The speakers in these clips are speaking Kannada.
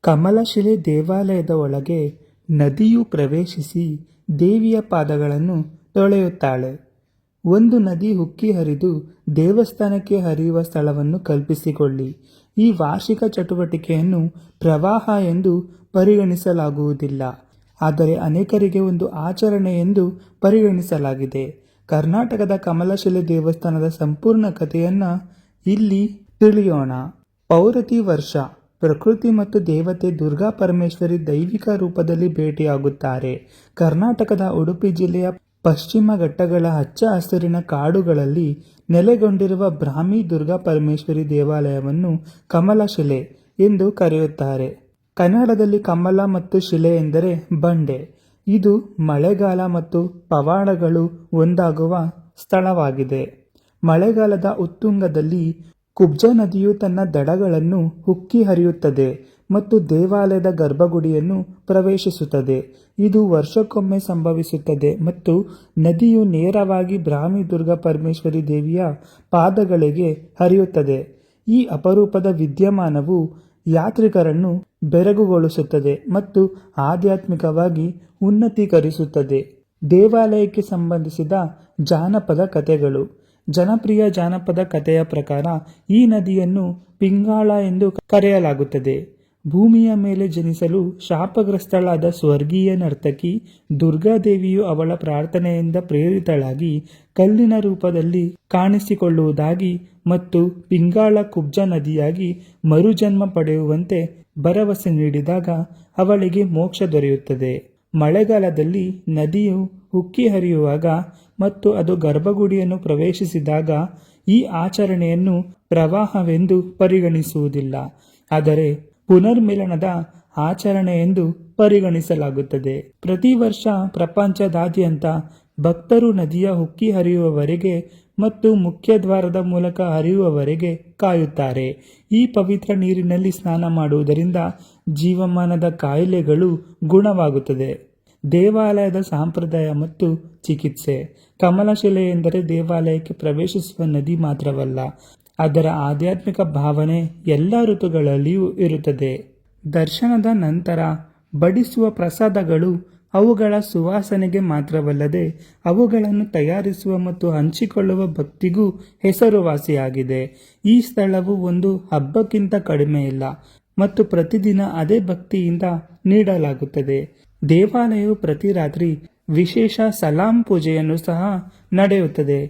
ಕಮಲಶಿಲೆ ದೇವಾಲಯದ ಒಳಗೆ ನದಿಯು ಪ್ರವೇಶಿಸಿ ದೇವಿಯ ಪಾದಗಳನ್ನು ತೊಳೆಯುತ್ತಾಳೆ. ಒಂದು ನದಿ ಉಕ್ಕಿ ಹರಿದು ದೇವಸ್ಥಾನಕ್ಕೆ ಹರಿಯುವ ಸ್ಥಳವನ್ನು ಕಲ್ಪಿಸಿಕೊಳ್ಳಿ. ಈ ವಾರ್ಷಿಕ ಚಟುವಟಿಕೆಯನ್ನು ಪ್ರವಾಹ ಎಂದು ಪರಿಗಣಿಸಲಾಗುವುದಿಲ್ಲ, ಆದರೆ ಅನೇಕರಿಗೆ ಒಂದು ಆಚರಣೆ ಎಂದು ಪರಿಗಣಿಸಲಾಗಿದೆ. ಕರ್ನಾಟಕದ ಕಮಲಶಿಲೆ ದೇವಸ್ಥಾನದ ಸಂಪೂರ್ಣ ಕಥೆಯನ್ನು ಇಲ್ಲಿ ತಿಳಿಯೋಣ. ಪೌರತಿ ವರ್ಷ ಪ್ರಕೃತಿ ಮತ್ತು ದೇವತೆ ದುರ್ಗಾ ಪರಮೇಶ್ವರಿ ದೈವಿಕ ರೂಪದಲ್ಲಿ ಭೇಟಿಯಾಗುತ್ತಾರೆ. ಕರ್ನಾಟಕದ ಉಡುಪಿ ಜಿಲ್ಲೆಯ ಪಶ್ಚಿಮ ಘಟ್ಟಗಳ ಹಚ್ಚ ಹಸಿರಿನ ಕಾಡುಗಳಲ್ಲಿ ನೆಲೆಗೊಂಡಿರುವ ಬ್ರಾಹ್ಮಿ ದುರ್ಗಾ ಪರಮೇಶ್ವರಿ ದೇವಾಲಯವನ್ನು ಕಮಲಶಿಲೆ ಎಂದು ಕರೆಯುತ್ತಾರೆ. ಕನ್ನಡದಲ್ಲಿ ಕಮಲ ಮತ್ತು ಶಿಲೆ ಎಂದರೆ ಬಂಡೆ. ಇದು ಮಳೆಗಾಲ ಮತ್ತು ಪವಾಡಗಳು ಒಂದಾಗುವ ಸ್ಥಳವಾಗಿದೆ. ಮಳೆಗಾಲದ ಉತ್ತುಂಗದಲ್ಲಿ ಕುಬ್ಜಾ ನದಿಯು ತನ್ನ ದಡಗಳನ್ನು ಉಕ್ಕಿ ಹರಿಯುತ್ತದೆ ಮತ್ತು ದೇವಾಲಯದ ಗರ್ಭಗುಡಿಯನ್ನು ಪ್ರವೇಶಿಸುತ್ತದೆ. ಇದು ವರ್ಷಕ್ಕೊಮ್ಮೆ ಸಂಭವಿಸುತ್ತದೆ ಮತ್ತು ನದಿಯು ನೇರವಾಗಿ ಬ್ರಾಹ್ಮಿ ದುರ್ಗಾ ಪರಮೇಶ್ವರಿ ದೇವಿಯ ಪಾದಗಳಿಗೆ ಹರಿಯುತ್ತದೆ. ಈ ಅಪರೂಪದ ವಿದ್ಯಮಾನವು ಯಾತ್ರಿಕರನ್ನು ಬೆರಗುಗೊಳಿಸುತ್ತದೆ ಮತ್ತು ಆಧ್ಯಾತ್ಮಿಕವಾಗಿ ಉನ್ನತೀಕರಿಸುತ್ತದೆ. ದೇವಾಲಯಕ್ಕೆ ಸಂಬಂಧಿಸಿದ ಜಾನಪದ ಕಥೆಗಳು. ಜನಪ್ರಿಯ ಜಾನಪದ ಕಥೆಯ ಪ್ರಕಾರ ಈ ನದಿಯನ್ನು ಪಿಂಗಾಳ ಎಂದು ಕರೆಯಲಾಗುತ್ತದೆ. ಭೂಮಿಯ ಮೇಲೆ ಜನಿಸಲು ಶಾಪಗ್ರಸ್ತಳಾದ ಸ್ವರ್ಗೀಯ ನರ್ತಕಿ ದುರ್ಗಾದೇವಿಯು ಅವಳ ಪ್ರಾರ್ಥನೆಯಿಂದ ಪ್ರೇರಿತಳಾಗಿ ಕಲ್ಲಿನ ರೂಪದಲ್ಲಿ ಕಾಣಿಸಿಕೊಳ್ಳುವುದಾಗಿ ಮತ್ತು ಪಿಂಗಾಳ ಕುಬ್ಜಾ ನದಿಯಾಗಿ ಮರುಜನ್ಮ ಪಡೆಯುವಂತೆ ಭರವಸೆ ನೀಡಿದಾಗ ಅವಳಿಗೆ ಮೋಕ್ಷ ದೊರೆಯುತ್ತದೆ. ಮಳೆಗಾಲದಲ್ಲಿ ನದಿಯು ಉಕ್ಕಿ ಹರಿಯುವಾಗ ಮತ್ತು ಅದು ಗರ್ಭಗುಡಿಯನ್ನು ಪ್ರವೇಶಿಸಿದಾಗ ಈ ಆಚರಣೆಯನ್ನು ಪ್ರವಾಹವೆಂದು ಪರಿಗಣಿಸುವುದಿಲ್ಲ, ಆದರೆ ಪುನರ್ಮಿಲನದ ಆಚರಣೆ ಎಂದು ಪರಿಗಣಿಸಲಾಗುತ್ತದೆ. ಪ್ರತಿ ವರ್ಷ ಪ್ರಪಂಚದಾದ್ಯಂತ ಭಕ್ತರು ನದಿಯ ಉಕ್ಕಿ ಹರಿಯುವವರೆಗೆ ಮತ್ತು ಮುಖ್ಯ ದ್ವಾರದ ಮೂಲಕ ಹರಿಯುವವರೆಗೆ ಕಾಯುತ್ತಾರೆ. ಈ ಪವಿತ್ರ ನೀರಿನಲ್ಲಿ ಸ್ನಾನ ಮಾಡುವುದರಿಂದ ಜೀವಮಾನದ ಕಾಯಿಲೆಗಳು ಗುಣವಾಗುತ್ತದೆ. ದೇವಾಲಯದ ಸಂಪ್ರದಾಯ ಮತ್ತು ಚಿಕಿತ್ಸೆ. ಕಮಲಶಿಲೆ ಎಂದರೆ ದೇವಾಲಯಕ್ಕೆ ಪ್ರವೇಶಿಸುವ ನದಿ ಮಾತ್ರವಲ್ಲ, ಅದರ ಆಧ್ಯಾತ್ಮಿಕ ಭಾವನೆ ಎಲ್ಲ ಋತುಗಳಲ್ಲಿಯೂ ಇರುತ್ತದೆ. ದರ್ಶನದ ನಂತರ ಬಡಿಸುವ ಪ್ರಸಾದಗಳು ಅವುಗಳ ಸುವಾಸನೆಗೆ ಮಾತ್ರವಲ್ಲದೆ ಅವುಗಳನ್ನು ತಯಾರಿಸುವ ಮತ್ತು ಹಂಚಿಕೊಳ್ಳುವ ಭಕ್ತಿಗೂ ಹೆಸರುವಾಸಿಯಾಗಿದೆ. ಈ ಸ್ಥಳವು ಒಂದು ಹಬ್ಬಕ್ಕಿಂತ ಕಡಿಮೆಯಿಲ್ಲ ಮತ್ತು ಪ್ರತಿದಿನ ಅದೇ ಭಕ್ತಿಯಿಂದ ನೀಡಲಾಗುತ್ತದೆ. ದೇವಾಲಯವು ಪ್ರತಿ ರಾತ್ರಿ ವಿಶೇಷ ಸಲಾಂ ಪೂಜೆಯನ್ನು ಸಹ ನಡೆಯುತ್ತದೆ.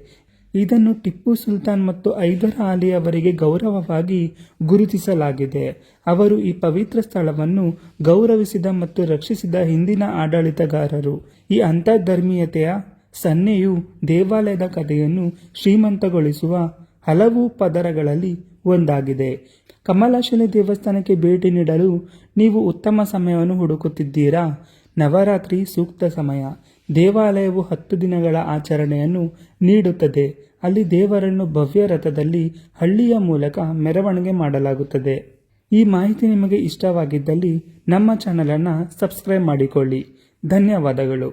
ಇದನ್ನು ಟಿಪ್ಪು ಸುಲ್ತಾನ್ ಮತ್ತು ಹೈದರ್ ಅಲಿ ಅವರಿಗೆ ಗೌರವವಾಗಿ ಗುರುತಿಸಲಾಗಿದೆ. ಅವರು ಈ ಪವಿತ್ರ ಸ್ಥಳವನ್ನು ಗೌರವಿಸಿದ ಮತ್ತು ರಕ್ಷಿಸಿದ ಹಿಂದಿನ ಆಡಳಿತಗಾರರು. ಈ ಅಂತರ್ಧರ್ಮೀಯತೆಯ ಸನ್ನೆಯು ದೇವಾಲಯದ ಕಥೆಯನ್ನು ಶ್ರೀಮಂತಗೊಳಿಸುವ ಹಲವು ಪದರಗಳಲ್ಲಿ ಒಂದಾಗಿದೆ. ಕಮಲಶಿಲೆ ದೇವಸ್ಥಾನಕ್ಕೆ ಭೇಟಿ ನೀಡಲು ನೀವು ಉತ್ತಮ ಸಮಯವನ್ನು ಹುಡುಕುತ್ತಿದ್ದೀರಾ? ನವರಾತ್ರಿ ಸೂಕ್ತ ಸಮಯ. ದೇವಾಲಯವು 10 ದಿನಗಳ ಆಚರಣೆಯನ್ನು ನೀಡುತ್ತದೆ. ಅಲ್ಲಿ ದೇವರನ್ನು ಭವ್ಯ ರಥದಲ್ಲಿ ಹಳ್ಳಿಯ ಮೂಲಕ ಮೆರವಣಿಗೆ ಮಾಡಲಾಗುತ್ತದೆ. ಈ ಮಾಹಿತಿ ನಿಮಗೆ ಇಷ್ಟವಾಗಿದ್ದಲ್ಲಿ ನಮ್ಮ ಚಾನಲನ್ನು ಸಬ್ಸ್ಕ್ರೈಬ್ ಮಾಡಿಕೊಳ್ಳಿ. ಧನ್ಯವಾದಗಳು.